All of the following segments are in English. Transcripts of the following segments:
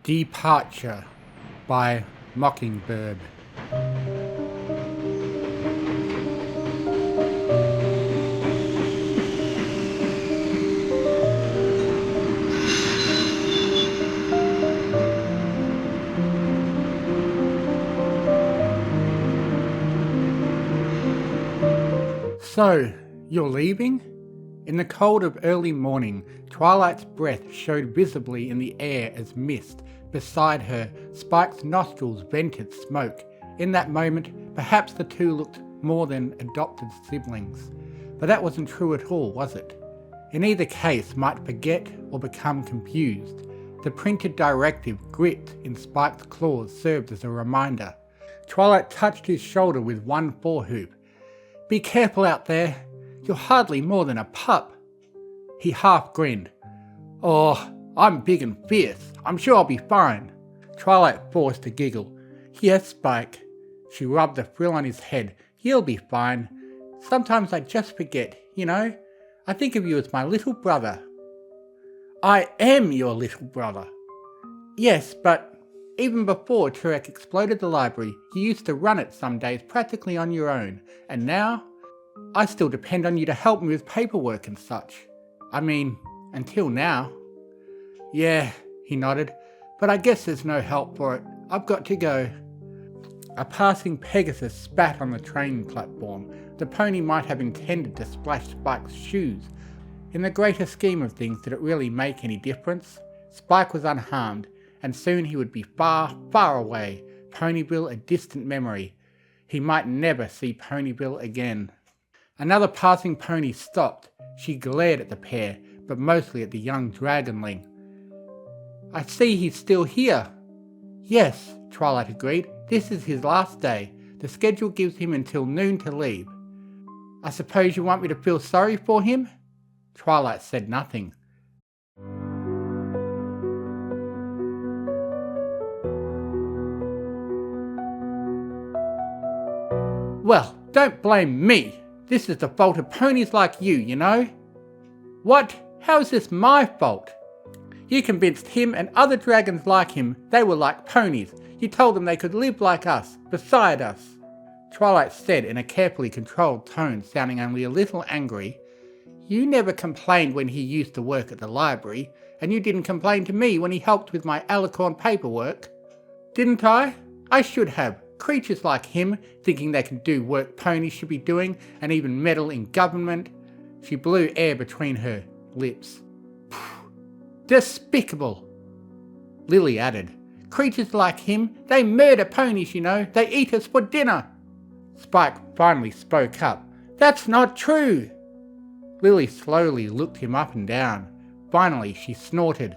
Departure by Mockingbird. So, you're leaving? In the cold of early morning, Twilight's breath showed visibly in the air as mist. Beside her, Spike's nostrils vented smoke. In that moment, perhaps the two looked more than adopted siblings. But that wasn't true at all, was it? In either case, might forget or become confused. The printed directive gripped in Spike's claws served as a reminder. Twilight touched his shoulder with one forehoop. "Be careful out there. You're hardly more than a pup." He half grinned. "Oh, I'm big and fierce. I'm sure I'll be fine." Twilight forced a giggle. "Yes, Spike." She rubbed the frill on his head. "You'll be fine. Sometimes I just forget, you know. I think of you as my little brother." "I am your little brother." "Yes, but even before Turek exploded the library, you used to run it some days practically on your own. And now, I still depend on you to help me with paperwork and such. I mean, until now." "Yeah," he nodded, "but I guess there's no help for it. I've got to go." A passing Pegasus spat on the train platform. The pony might have intended to splash Spike's shoes. In the greater scheme of things, did it really make any difference? Spike was unharmed, and soon he would be far, far away. Ponyville a distant memory. He might never see Ponyville again. Another passing pony stopped. She glared at the pair, but mostly at the young dragonling. "I see he's still here." "Yes," Twilight agreed. "This is his last day. The schedule gives him until noon to leave." "I suppose you want me to feel sorry for him?" Twilight said nothing. "Well, don't blame me. This is the fault of ponies like you, you know." "What? How is this my fault?" "You convinced him and other dragons like him they were like ponies. You told them they could live like us, beside us." Twilight said in a carefully controlled tone, sounding only a little angry. "You never complained when he used to work at the library, and you didn't complain to me when he helped with my alicorn paperwork." "Didn't I? I should have. Creatures like him, thinking they can do work ponies should be doing, and even meddle in government." She blew air between her lips. "Despicable." Lily added, "Creatures like him, they murder ponies, you know. They eat us for dinner." Spike finally spoke up. "That's not true." Lily slowly looked him up and down. Finally she snorted.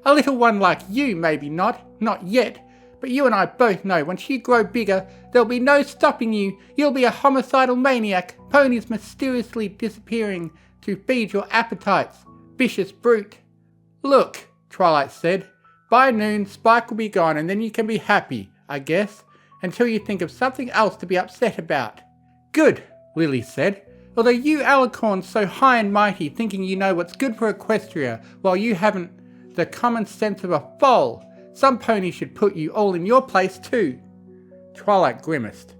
"A little one like you, maybe not yet. But you and I both know once you grow bigger, there'll be no stopping you. You'll be a homicidal maniac, ponies mysteriously disappearing to feed your appetites. Vicious brute." "Look," Twilight said, "by noon Spike will be gone and then you can be happy, I guess, until you think of something else to be upset about." "Good," Lily said. "Although you alicorns so high and mighty thinking you know what's good for Equestria while you haven't the common sense of a foal. Some pony should put you all in your place too." Twilight grimaced.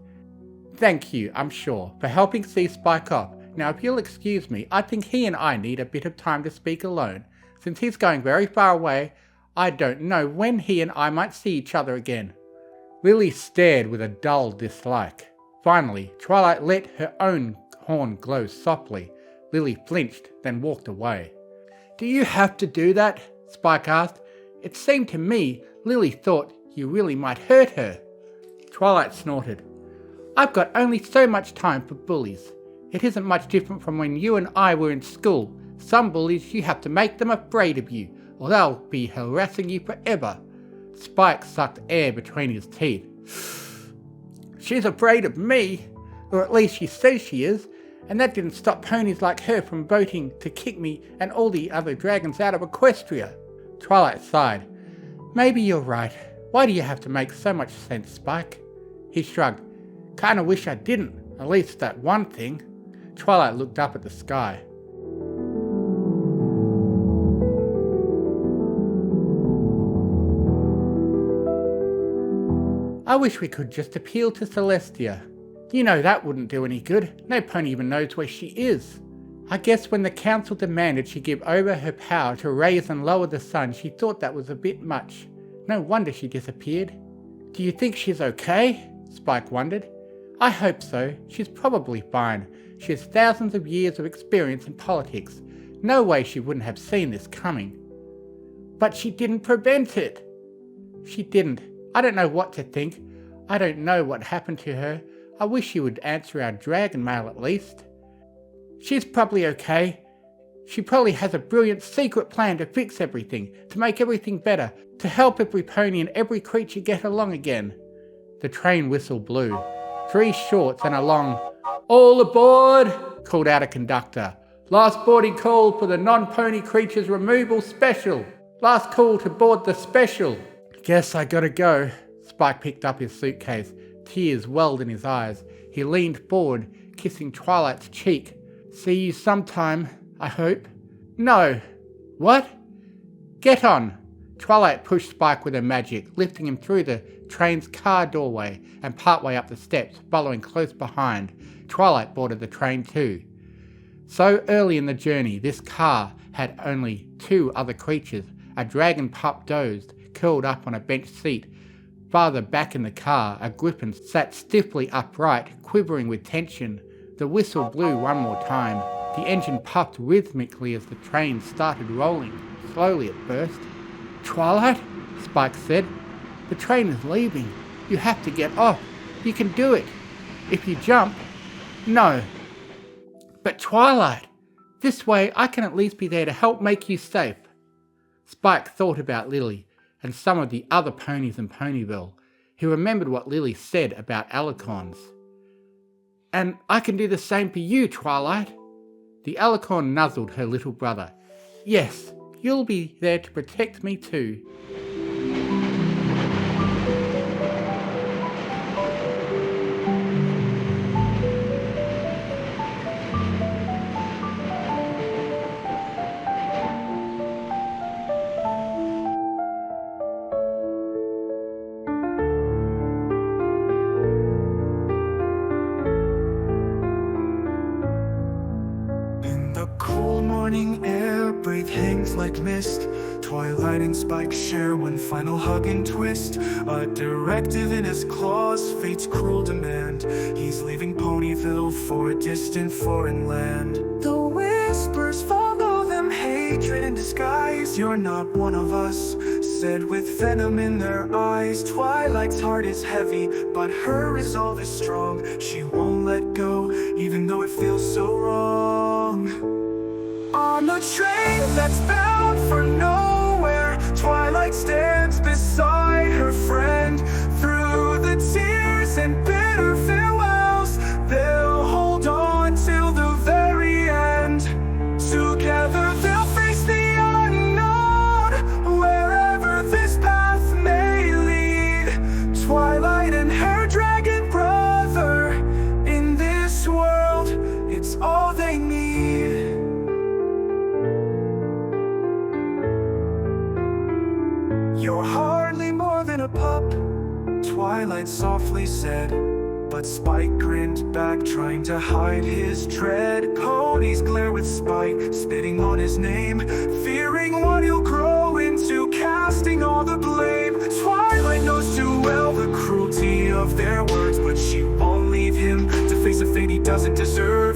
"Thank you, I'm sure, for helping see Spike off. Now if you'll excuse me, I think he and I need a bit of time to speak alone. Since he's going very far away, I don't know when he and I might see each other again." Lily stared with a dull dislike. Finally, Twilight let her own horn glow softly. Lily flinched, then walked away. "Do you have to do that?" Spike asked. "It seemed to me Lily thought you really might hurt her." Twilight snorted. "I've got only so much time for bullies. It isn't much different from when you and I were in school. Some bullies, you have to make them afraid of you, or they'll be harassing you forever." Spike sucked air between his teeth. "She's afraid of me, or at least she says she is, and that didn't stop ponies like her from voting to kick me and all the other dragons out of Equestria." Twilight sighed. "Maybe you're right. Why do you have to make so much sense, Spike?" He shrugged. "Kinda wish I didn't, at least that one thing." Twilight looked up at the sky. I wish we could just appeal to Celestia. You know that wouldn't do any good. No pony even knows where she is. I guess when the council demanded she give over her power to raise and lower the sun, she thought that was a bit much. No wonder she disappeared. Do you think she's okay? Spike wondered. I hope so. She's probably fine. She has thousands of years of experience in politics. No way she wouldn't have seen this coming. But she didn't prevent it. She didn't. I don't know what to think. I don't know what happened to her. I wish she would answer our dragon mail at least. She's probably okay. She probably has a brilliant secret plan to fix everything, to make everything better, to help every pony and every creature get along again. The train whistle blew. 3 shorts and a long, "All aboard!" called out a conductor. "Last boarding call for the non-pony creatures removal special. Last call to board the special." "Guess I gotta go." Spike picked up his suitcase. Tears welled in his eyes. He leaned forward, kissing Twilight's cheek. "See you sometime, I hope." "No." "What?" "Get on." Twilight pushed Spike with her magic, lifting him through the train's car doorway and partway up the steps, following close behind. Twilight boarded the train too. So early in the journey, this car had only 2 other creatures. A dragon pup dozed, curled up on a bench seat. Farther back in the car, a griffin sat stiffly upright, quivering with tension. The whistle blew one more time. The engine puffed rhythmically as the train started rolling, slowly at first. "Twilight," Spike said, "the train is leaving. You have to get off. You can do it. If you jump." "No." "But Twilight, this way I can at least be there to help make you safe." Spike thought about Lily and some of the other ponies in Ponyville. He remembered what Lily said about alicorns. "And I can do the same for you, Twilight." The alicorn nuzzled her little brother. "Yes, you'll be there to protect me too." Breathe hangs like mist. Twilight and Spike share one final hug and twist. A directive in his claws, fate's cruel demand. He's leaving Ponyville for a distant foreign land. The whispers follow them, hatred in disguise. "You're not one of us," said with venom in their eyes. Twilight's heart is heavy, but her resolve is strong. She won't let go, even though it feels so wrong. On the train that's bound for nowhere, Twilight stands beside her friend. Through the tears and bitter farewells, they'll hold on till the very end. Together they'll face the unknown, wherever this path may lead. Twilight and her dragon brother, in this world, it's all they need. "You're hardly more than a pup," Twilight softly said. But Spike grinned back, trying to hide his dread. Ponies glare with Spike, spitting on his name, fearing what he'll grow into, casting all the blame. Twilight knows too well the cruelty of their words, but she won't leave him to face a fate he doesn't deserve.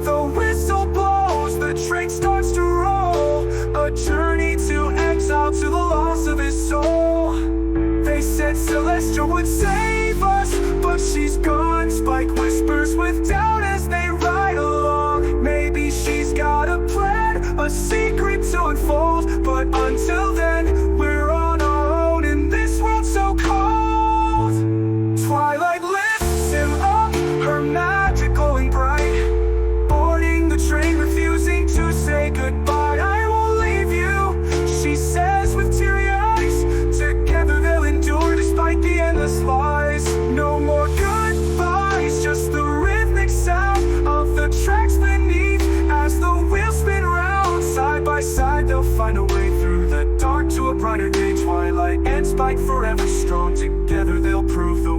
The whistle blows, the train starts to roll, a journey to exile, to the loss of his soul. They said Celestia would save us, but she's gone. Spike whispers with doubt as they ride along. Maybe she's got a plan, a secret to unfold, but until then, we're on our own in this world so cold. Twilight lifts him up, her magic glowing bright, boarding the train, refusing to say goodbye. "I won't leave you," she says with teary eyes. Together they'll endure despite the endless lies. No more goodbyes, just the rhythmic sound of the tracks beneath as the wheels spin round. Side by side they'll find a way through the dark to a brighter day. Twilight and Spike forever strong, together they'll prove the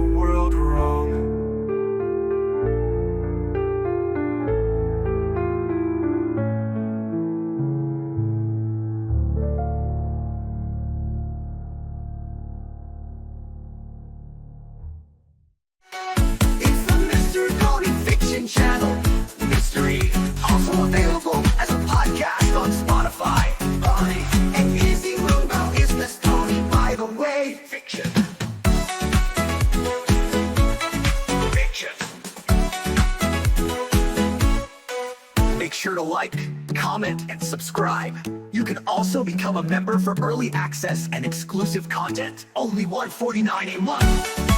make sure to like, comment, and subscribe. You can also become a member for early access and exclusive content. Only $149 a month.